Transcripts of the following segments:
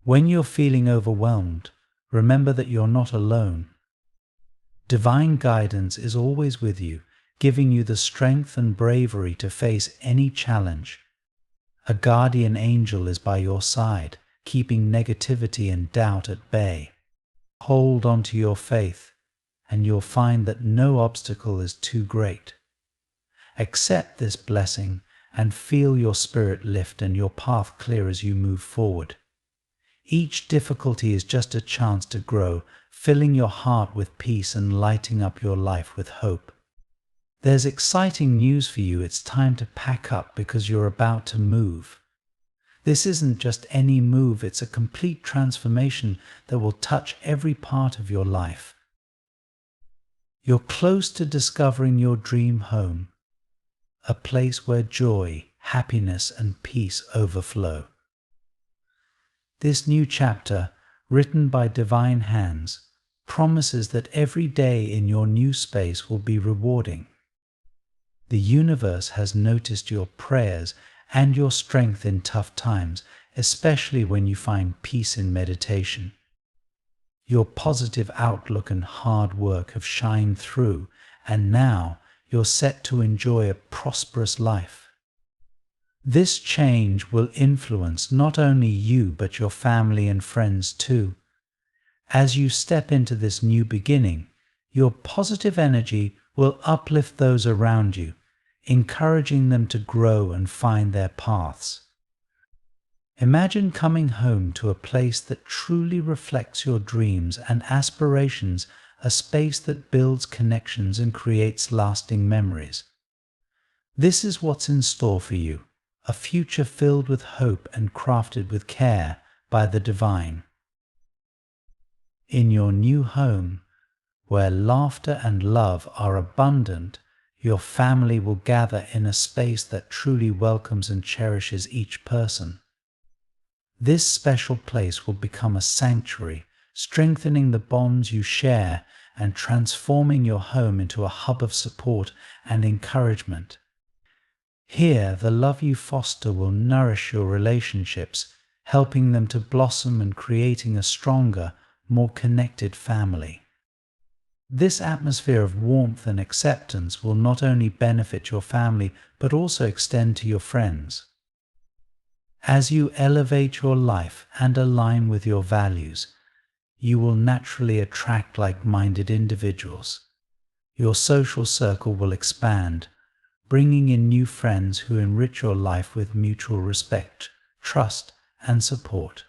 When you're feeling overwhelmed, remember that you're not alone. Divine guidance is always with you, giving you the strength and bravery to face any challenge. A guardian angel is by your side, keeping negativity and doubt at bay. Hold on to your faith, and you'll find that no obstacle is too great. Accept this blessing and feel your spirit lift and your path clear as you move forward. Each difficulty is just a chance to grow, filling your heart with peace and lighting up your life with hope. There's exciting news for you. It's time to pack up because you're about to move. This isn't just any move, it's a complete transformation that will touch every part of your life. You're close to discovering your dream home, a place where joy, happiness, and peace overflow. This new chapter, written by divine hands, promises that every day in your new space will be rewarding. The universe has noticed your prayers and your strength in tough times, especially when you find peace in meditation. Your positive outlook and hard work have shined through, and now you're set to enjoy a prosperous life. This change will influence not only you but your family and friends too. As you step into this new beginning, your positive energy will uplift those around you, encouraging them to grow and find their paths. Imagine coming home to a place that truly reflects your dreams and aspirations, a space that builds connections and creates lasting memories. This is what's in store for you, a future filled with hope and crafted with care by the divine. In your new home, where laughter and love are abundant, your family will gather in a space that truly welcomes and cherishes each person. This special place will become a sanctuary, strengthening the bonds you share and transforming your home into a hub of support and encouragement. Here, the love you foster will nourish your relationships, helping them to blossom and creating a stronger, more connected family. This atmosphere of warmth and acceptance will not only benefit your family, but also extend to your friends. As you elevate your life and align with your values, you will naturally attract like-minded individuals. Your social circle will expand, bringing in new friends who enrich your life with mutual respect, trust, and support.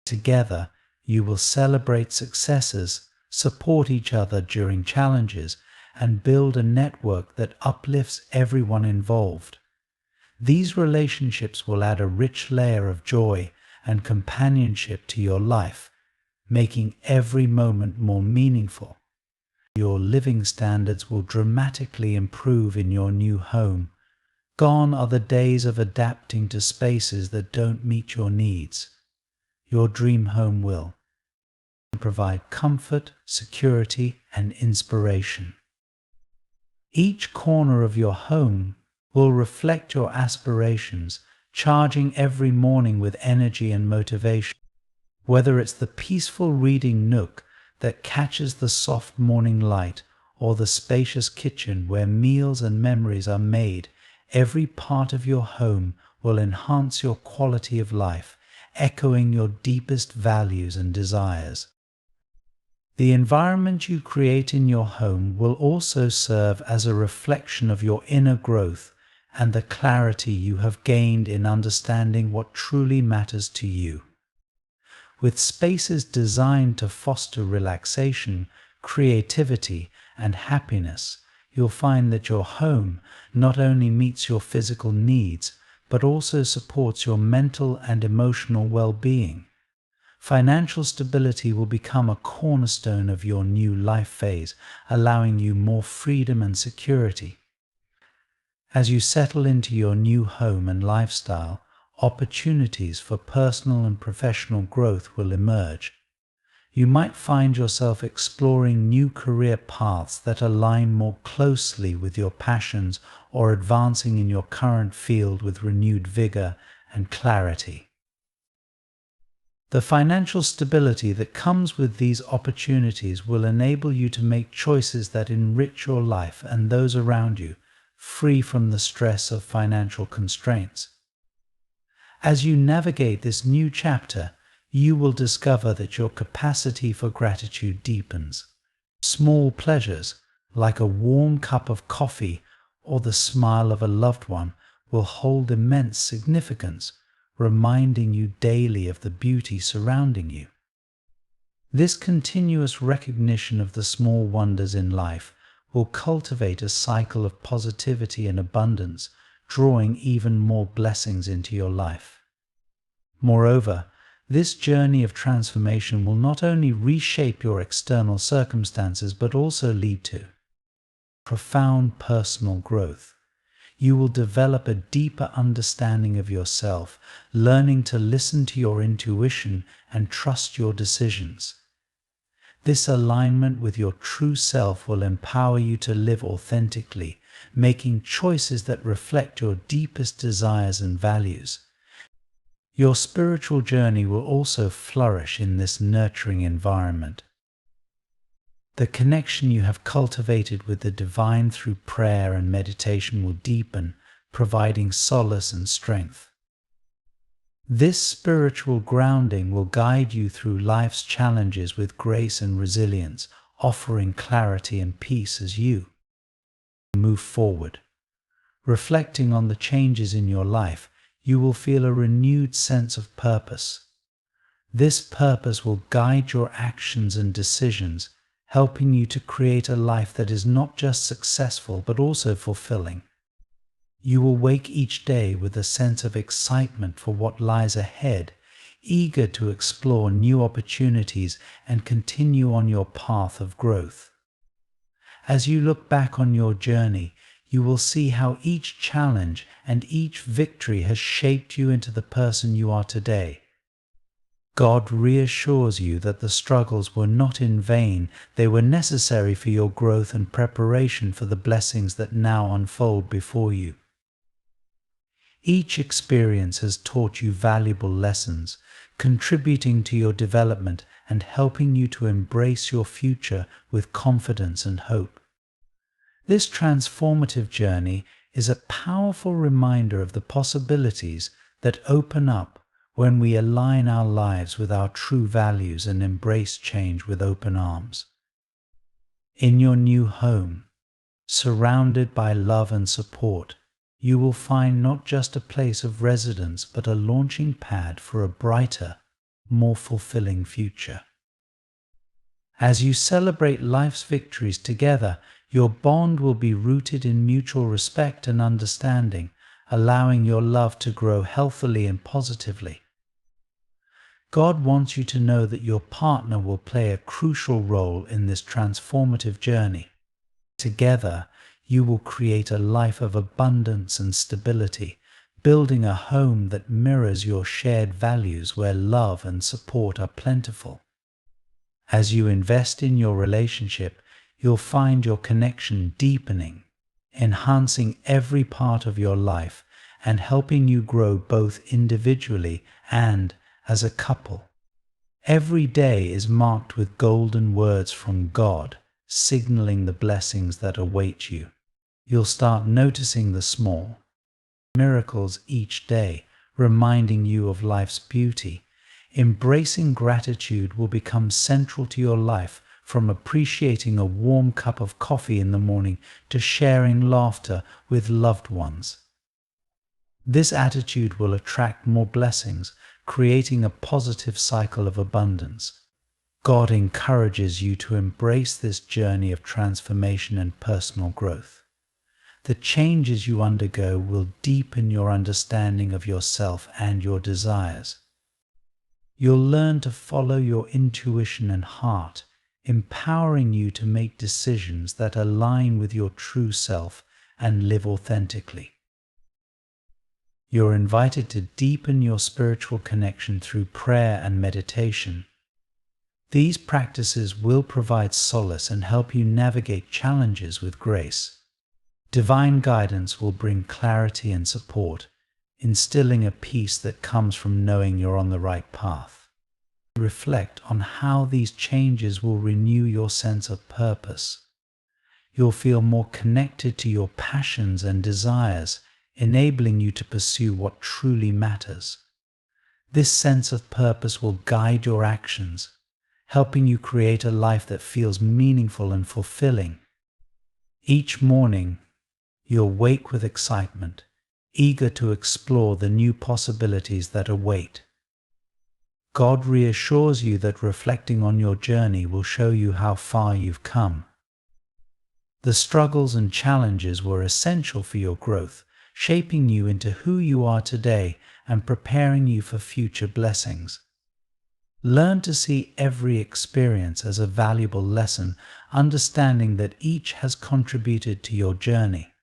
Together, you will celebrate successes, support each other during challenges, and build a network that uplifts everyone involved. These relationships will add a rich layer of joy and companionship to your life, making every moment more meaningful. Your living standards will dramatically improve in your new home. Gone are the days of adapting to spaces that don't meet your needs. Your dream home will provide comfort, security, and inspiration. Each corner of your home will reflect your aspirations, charging every morning with energy and motivation. Whether it's the peaceful reading nook that catches the soft morning light, or the spacious kitchen where meals and memories are made, every part of your home will enhance your quality of life, echoing your deepest values and desires. The environment you create in your home will also serve as a reflection of your inner growth and the clarity you have gained in understanding what truly matters to you. With spaces designed to foster relaxation, creativity, and happiness, you'll find that your home not only meets your physical needs, but also supports your mental and emotional well-being. Financial stability will become a cornerstone of your new life phase, allowing you more freedom and security. As you settle into your new home and lifestyle, opportunities for personal and professional growth will emerge. You might find yourself exploring new career paths that align more closely with your passions, or advancing in your current field with renewed vigor and clarity. The financial stability that comes with these opportunities will enable you to make choices that enrich your life and those around you, free from the stress of financial constraints. As you navigate this new chapter, you will discover that your capacity for gratitude deepens. Small pleasures, like a warm cup of coffee or the smile of a loved one, will hold immense significance, reminding you daily of the beauty surrounding you. This continuous recognition of the small wonders in life will cultivate a cycle of positivity and abundance, drawing even more blessings into your life. Moreover, this journey of transformation will not only reshape your external circumstances but also lead to profound personal growth. You will develop a deeper understanding of yourself, learning to listen to your intuition and trust your decisions. This alignment with your true self will empower you to live authentically, making choices that reflect your deepest desires and values. Your spiritual journey will also flourish in this nurturing environment. The connection you have cultivated with the divine through prayer and meditation will deepen, providing solace and strength. This spiritual grounding will guide you through life's challenges with grace and resilience, offering clarity and peace as you move forward. Reflecting on the changes in your life, you will feel a renewed sense of purpose. This purpose will guide your actions and decisions, helping you to create a life that is not just successful but also fulfilling. You will wake each day with a sense of excitement for what lies ahead, eager to explore new opportunities and continue on your path of growth. As you look back on your journey, you will see how each challenge and each victory has shaped you into the person you are today. God reassures you that the struggles were not in vain, they were necessary for your growth and preparation for the blessings that now unfold before you. Each experience has taught you valuable lessons, contributing to your development and helping you to embrace your future with confidence and hope. This transformative journey is a powerful reminder of the possibilities that open up when we align our lives with our true values and embrace change with open arms. In your new home, surrounded by love and support, you will find not just a place of residence but a launching pad for a brighter, more fulfilling future. As you celebrate life's victories together, your bond will be rooted in mutual respect and understanding, allowing your love to grow healthily and positively. God wants you to know that your partner will play a crucial role in this transformative journey. Together, you will create a life of abundance and stability, building a home that mirrors your shared values where love and support are plentiful. As you invest in your relationship, you'll find your connection deepening, enhancing every part of your life and helping you grow both individually and as a couple. Every day is marked with golden words from God, signaling the blessings that await you. You'll start noticing the small miracles each day, reminding you of life's beauty. Embracing gratitude will become central to your life, from appreciating a warm cup of coffee in the morning to sharing laughter with loved ones. This attitude will attract more blessings, creating a positive cycle of abundance. God encourages you to embrace this journey of transformation and personal growth. The changes you undergo will deepen your understanding of yourself and your desires. You'll learn to follow your intuition and heart, empowering you to make decisions that align with your true self and live authentically. You're invited to deepen your spiritual connection through prayer and meditation. These practices will provide solace and help you navigate challenges with grace. Divine guidance will bring clarity and support, instilling a peace that comes from knowing you're on the right path. reflect on how these changes will renew your sense of purpose. You'll feel more connected to your passions and desires, enabling you to pursue what truly matters. This sense of purpose will guide your actions, helping you create a life that feels meaningful and fulfilling. Each morning, you'll wake with excitement, eager to explore the new possibilities that await. God reassures you that reflecting on your journey will show you how far you've come. The struggles and challenges were essential for your growth, shaping you into who you are today and preparing you for future blessings. Learn to see every experience as a valuable lesson, understanding that each has contributed to your journey.